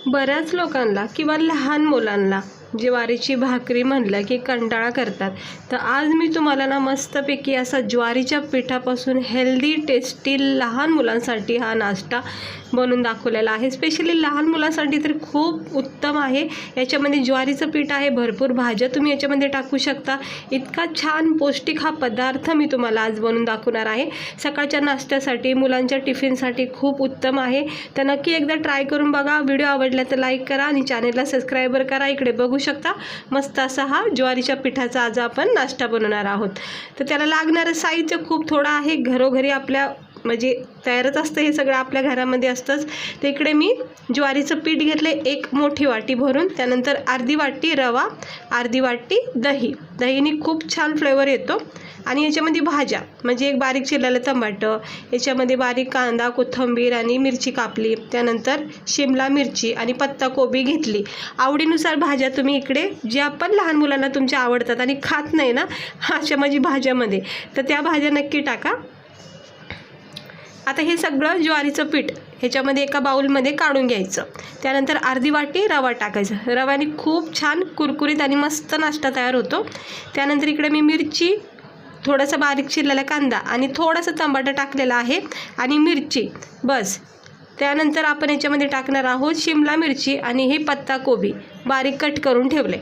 बऱ्याच लोकांना किंवा लहान मुलांना ज्वारीची भाकरी म्हणलं की कंटाळा करतात. तर आज मी तुम्हाला ना मस्तपैकी असा ज्वारीच्या पिठापासून हेल्दी टेस्टी लहान मुलांसाठी हा नाश्ता बनवून दाखवलेला आहे. स्पेशली लहान मुलांसाठी तर खूप उत्तम आहे. याच्यामध्ये ज्वारीचं पीठ आहे, भरपूर भाज्या तुम्ही याच्यामध्ये टाकू शकता. इतका छान पौष्टिक हा पदार्थ मी तुम्हाला आज बनवून दाखवणार आहे. सकाळच्या नाश्त्यासाठी, मुलांच्या टिफिनसाठी खूप उत्तम आहे. तर नक्की एकदा ट्राय करून बघा. व्हिडिओ आवडला तर लाईक करा आणि चॅनेलला सबस्क्राईबर करा. इकडे बघू शकता मस्त असा हा ज्वारीच्या पिठाचा आज आपण नाश्ता बनवणार आहोत. तर त्याला लागणारं साहित्य खूप थोडं आहे. घरोघरी आपल्या म्हणजे तयारच असतं, हे सगळं आपल्या घरामध्ये असतंच. तर इकडे मी ज्वारीचं पीठ घेतले 1 मोठी वाटी भरून. त्यानंतर अर्धी वाटी रवा, अर्धी वाटी दही. दहीने खूप छान फ्लेवर येतो. आणि याच्यामध्ये भाज्या म्हणजे एक बारीक चिरलेलं टमाटर, याच्यामध्ये बारीक कांदा, कोथिंबीर आणि मिरची कापली. त्यानंतर शिमला मिरची आणि पत्ता कोबी घेतली. आवडीनुसार भाज्या तुम्ही इकडे ज्या पण लहान मुलांना तुमच्या आवडतात आणि खात नाही ना अशा म्हणजे भाज्यामध्ये, तर त्या भाज्या नक्की टाका. आता हे सगळं ज्वारीचं पीठ ह्याच्यामध्ये एका बाउलमध्ये काढून घ्यायचं. त्यानंतर अर्धी वाटी रवा टाकायचा. रव्याने खूप छान कुरकुरीत आणि मस्त नाश्ता तयार होतो. त्यानंतर इकडे मी मिरची, थोडासा बारीक चिरलेला कांदा आणि थोडासा टमाटर टाकलेला आहे आणि मिरची बस. त्यानंतर आपण याच्यामध्ये टाकणार आहोत शिमला मिरची आणि हे पत्ता कोबी बारीक कट करून ठेवले,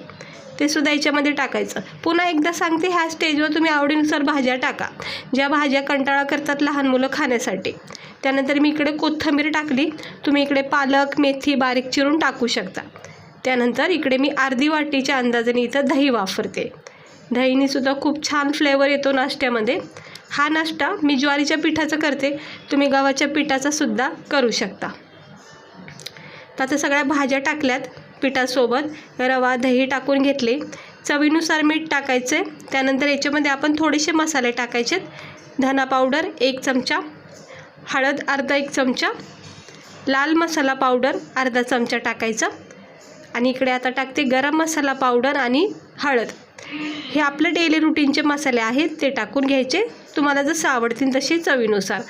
ते सुद्धा याच्यामध्ये टाकायचं. पुन्हा एकदा सांगते, ह्या स्टेजवर तुम्ही आवडीनुसार भाज्या टाका, ज्या भाज्या कंटाळा करतात लहान मुलं खाण्यासाठी. त्यानंतर मी इकडे कोथिंबीर टाकली. तुम्ही इकडे पालक, मेथी बारीक चिरून टाकू शकता. त्यानंतर इकडे मी अर्धी वाटीच्या अंदाजाने इथं दही वापरते. दहीने सुद्धा खूप छान फ्लेवर येतो नाश्त्यामध्ये. हा नाश्ता मी ज्वारीच्या पिठाचा करते, तुम्ही गव्हाच्या पिठाचा सुद्धा करू शकता. तर आता सगळ्या भाज्या टाकल्यात पिठासोबत. रवा, दही टाकून घेतले. चवीनुसार मीठ टाकायचे. त्यानंतर याच्यामध्ये आपण थोडेसे मसाले टाकायचे. धना पावडर 1 चमचा, हळद अर्धा 1 चमचा, लाल मसाला पावडर अर्धा चमचा टाकायचं. आणि इकडे आता टाकते गरम मसाला पावडर आणि हळद. हे आपले डेली रुटीनचे मसाले आहेत, ते टाकून घ्यायचे तुम्हाला जसं आवडतील तसे चवीनुसार.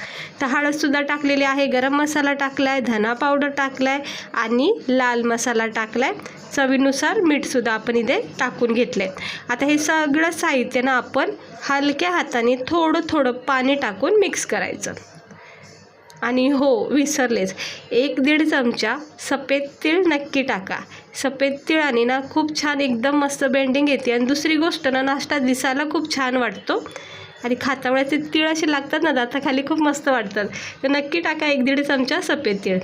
तर हळदसुद्धा टाकलेली आहे, गरम मसाला टाकला आहे, धना पावडर टाकला आहे आणि लाल मसाला टाकला आहे. चवीनुसार मीठसुद्धा आपण इथे टाकून घेतले. आता हे सगळं साहित्य ना आपण हलक्या हाताने थोडं थोडं पाणी टाकून मिक्स करायचं. आणि हो विसरलेच, 1-1.5 चमचा सफेद तीळ नक्की टाका. सफेद तिळाने ना खूप छान एकदम मस्त बेंडिंग येते. आणि दुसरी गोष्ट ना, नाश्ता दिसायला खूप छान वाटतो आणि खाता वेळेस ते तीळ असे लागतात ना दाताखाली, खूप मस्त वाटतात. तर नक्की टाका 1-1.5 चमचा सफेद तीळ.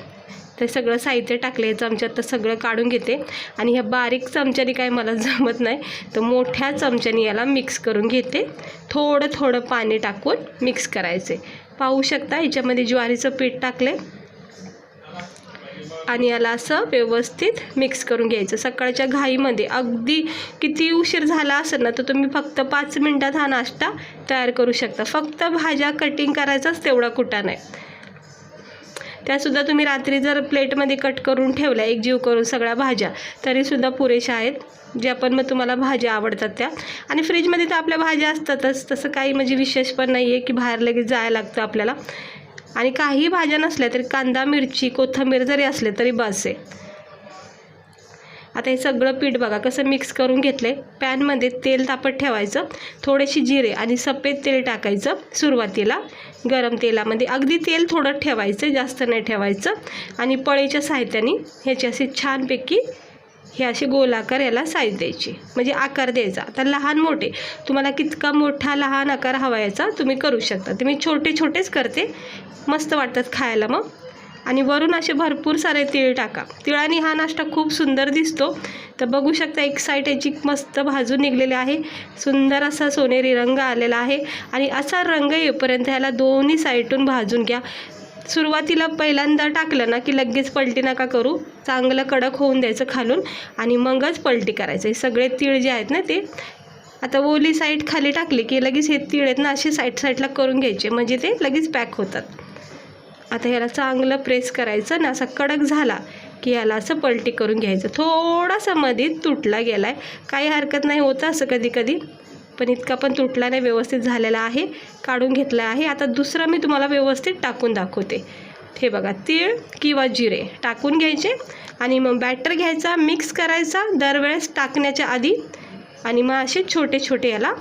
ते सगळं साहित्य टाकले चमच्यात, तर सगळं काढून घेते. आणि ह्या बारीक चमच्याने काय मला जमत नाही, तर मोठ्या चमच्याने याला मिक्स करून घेते. थोडं थोडं पाणी टाकून मिक्स करायचे. पाहू शकता याच्यामध्ये ज्वारीचं पीठ टाकले आणि याला असं व्यवस्थित मिक्स करून घ्यायचं. सकाळच्या घाईमध्ये अगदी किती उशीर झाला असेल ना, तर तुम्ही फक्त 5 मिनटात हा नाश्ता तयार करू शकता. फक्त भाज्या कटिंग करायचाच तेवढा कुटा नाही. त्यासुद्धा तुम्ही रात्री जर प्लेटमध्ये कट करून ठेवल्या एकजीव करून सगळ्या भाज्या, तरीसुद्धा पुरेशा आहेत. ज्या पण मग तुम्हाला भाज्या आवडतात त्या. आणि फ्रीजमध्ये तर आपल्या भाज्या असतातच, तसं काही म्हणजे विशेष पण नाही आहे की बाहेर लगेच जायला लागतं आपल्याला. आणि काही भाज्या नसल्या तरी कांदा, मिरची, कोथिंबीर जरी असले तरी बस आहे. आता हे सगळं पीठ बघा कसं मिक्स करून घेतले. पॅनमध्ये तेल तापत ठेवायचं, थोडेसे जिरे आणि सफेद तेल टाकायचं सुरुवातीला गरम तेलामध्ये. अगदी तेल थोडं ठेवायचं, जास्त नाही ठेवायचं. आणि पळीच्या साहित्याने ह्याची अशी छानपैकी हे असे गोलाकार याला साईज द्यायची, म्हणजे आकार द्यायचा. आता लहान मोठे तुम्हाला कितका मोठा लहान आकार हवा याचा तुम्ही करू शकता. ते मी छोटे छोटेच करते, मस्त वाटतात खायला मग. आणि वरून असे भरपूर सारे तीळ टाका. तिळाने हा नाश्ता खूप सुंदर दिसतो. तर बघू शकता एक साईड याची मस्त भाजून निघलेली आहे, सुंदर असा सोनेरी रंग आलेला आहे. आणि असा रंग येईपर्यंत ह्याला दोन्ही साईडून भाजून घ्या. सुरुवातीला पहिल्यांदा टाकलं ना की लगेच पलटी नका करू, चांगलं कडक होऊन द्यायचं खालून आणि मगच पलटी करायचं. हे सगळे तीळ जे आहेत ना ते आता ओली साईड खाली टाकली की लगेच हे तीळ आहेत ना असे साईडला करून घ्यायचे, म्हणजे ते लगेच पॅक होतात. आता ह्याला चांगलं प्रेस करायचं ना, असा कडक झाला की याला असं पलटी करून घ्यायचं. थोडासा मध्ये तुटला गेला आहे, काही हरकत नाही, होतं असं कधी कधी, पण इतका पण तुटला नाही, व्यवस्थित झालेला आहे. काढून घेतला आहे. आता दुसरा मी तुम्हाला व्यवस्थित टाकून दाखवते. हे बघा तीळ किंवा जिरे टाकून घ्यायचे आणि मग बॅटर घ्यायचा, मिक्स करायचा दरवेळेस टाकण्याच्या आधी आणि मग असे छोटे छोटे याला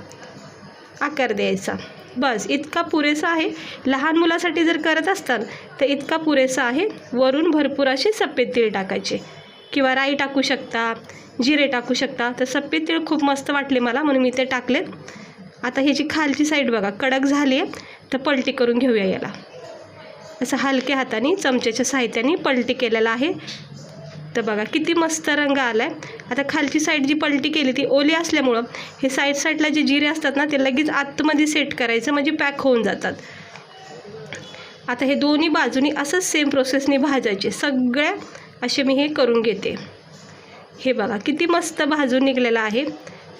आकार द्यायचा. बस इतका पुरेसा आहे. लहान मुलासाठी जर करत असताल तर इतका पुरेसा आहे. वरून भरपूर असे सफेद तीळ टाकायचे किंवा राई टाकू शकता, जिरे टाकू शकता. तर सफेद तीळ खूप मस्त वाटले मला म्हणून मी ते टाकलेत. आता ह्याची खालची साईड बघा कडक झाली आहे, तर पलटी करून घेऊया याला. असं हलक्या हाताने चमच्याच्या साहाय्याने पलटी केलेला आहे. तर बघा किती मस्त रंग आला आहे. आता खालची साईड जी पलटी केली ती ओली असल्यामुळं हे साईडला जे जिरे असतात ना ते लगेच आतमध्ये सेट करायचं म्हणजे पॅक होऊन जातात. आता हे दोन्ही बाजूनी असंच सेम प्रोसेसने भाजायचे. सगळ्या असे मी हे करून घेते. हे बघा किती मस्त भाजून निघलेला आहे.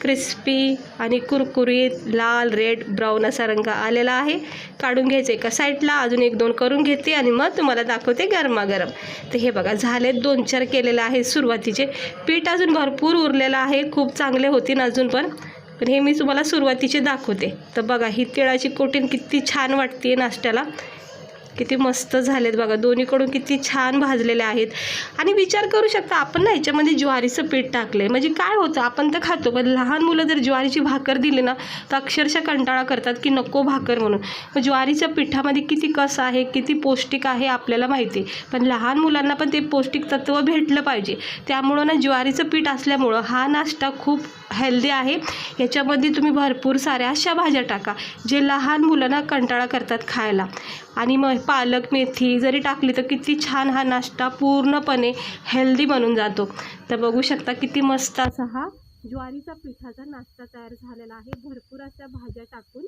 क्रिस्पी आणि कुरकुरीत लाल रेड ब्राऊन असा रंग आलेला आहे. काढून घ्यायचं एका साईडला. अजून 1-2 करून घेते आणि मग तुम्हाला दाखवते गरमागरम. तर हे बघा झाले 2-4 केलेले आहे सुरुवातीचे. पीठ अजून भरपूर उरलेलं आहे. खूप चांगले होतील अजून पण हे मी तुम्हाला सुरुवातीचे दाखवते. तर बघा ही तिळाची कोटिंग किती छान वाटते नाश्त्याला. किती मस्त झालेत बघा. दोन्हीकडून किती छान भाजलेले आहेत. आणि विचार करू शकता आपण ना ह्याच्यामध्ये ज्वारीचं पीठ टाकलं आहे म्हणजे काय होतं. आपण तर खातो पण लहान मुलं जर ज्वारीची भाकर दिली ना तर अक्षरशः कंटाळा करतात की नको भाकर म्हणून. मग ज्वारीच्या पिठामध्ये किती कस आहे, किती पौष्टिक आहे आपल्याला माहिती आहे. पण लहान मुलांना पण ते पौष्टिक तत्व भेटलं पाहिजे. त्यामुळं ना ज्वारीचं पीठ असल्यामुळं हा नाश्ता खूप हेल्दी आहे. याच्यामध्ये तुम्ही भरपूर साऱ्या अशा भाज्या टाका जे लहान मुलांना कंटाळा करतात खायला. आणि मग पालक मेथी जरी टाकली तर किती छान हा नाश्ता पूर्णपणे हेल्दी बनून जातो. तर बघू शकता किती मस्त असा हा ज्वारीचा पिठाचा नाश्ता तयार झालेला आहे. भरपूर अशा भाज्या टाकून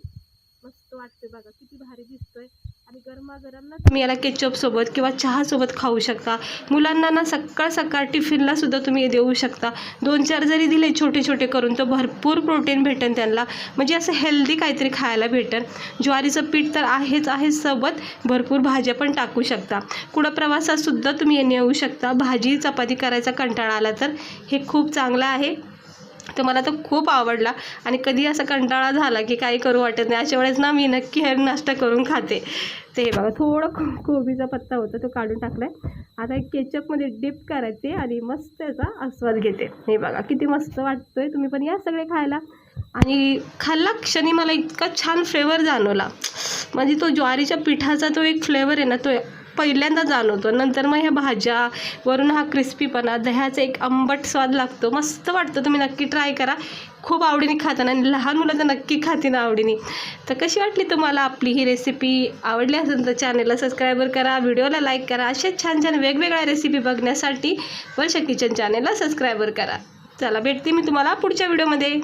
मस्त वाटते बघा. किती भारी दिसतोय. आणि गरमागरम ना तुम्ही याला केचपसोबत किंवा चहासोबत खाऊ शकता. मुलांना ना सकाळ टिफिनला सुद्धा तुम्ही देऊ शकता. 2-4 जरी दिले छोटे छोटे करून तर भरपूर प्रोटीन भेटेल त्यांना. म्हणजे असं हेल्दी काहीतरी खायला भेटेल. ज्वारीचं पीठ तर आहे सोबत भरपूर भाज्या पण टाकू शकता. कुठं प्रवासातसुद्धा तुम्ही हे नेऊ शकता. भाजी चपाती करायचा कंटाळा आला तर हे खूप चांगलं आहे. तर मला तर खूप आवडला. आणि कधी असा कंटाळा झाला की काही करू वाटत नाही अशा वेळेस ना मी नक्की हे नाश्ता करून खाते. ते हे बघा थोडं कोबीचा पत्ता होता तो काढून टाकला आहे. आता एक केचपमध्ये डिप करायचे आणि मस्त त्याचा आस्वाद घेते. हे बघा किती मस्त वाटतोय. तुम्ही पण या सगळे खायला. आणि खाल्ला क्षणी मला इतका छान फ्लेवर जाणवला. म्हणजे तो ज्वारीच्या पिठाचा तो एक फ्लेवर आहे ना तो पहिल्यांदा जाणवतो. नंतर मग ह्या भाज्या वरून हा क्रिस्पीपणा दह्याचा एक आंबट स्वाद लागतो. मस्त वाटतं. तुम्ही नक्की ट्राय करा. खूप आवडीने खाताना आणि लहान मुलं तर नक्की खातील आवडीने. तर कशी वाटली तुम्हाला आपली ही रेसिपी. आवडली असेल तर चॅनलला सबस्क्राईबर करा, व्हिडिओला लाईक करा. अशाच छान छान वेगवेगळ्या रेसिपी बघण्यासाठी वर्षा किचन चॅनलला सबस्क्राईबर करा. चला भेटते मी तुम्हाला पुढच्या व्हिडिओमध्ये.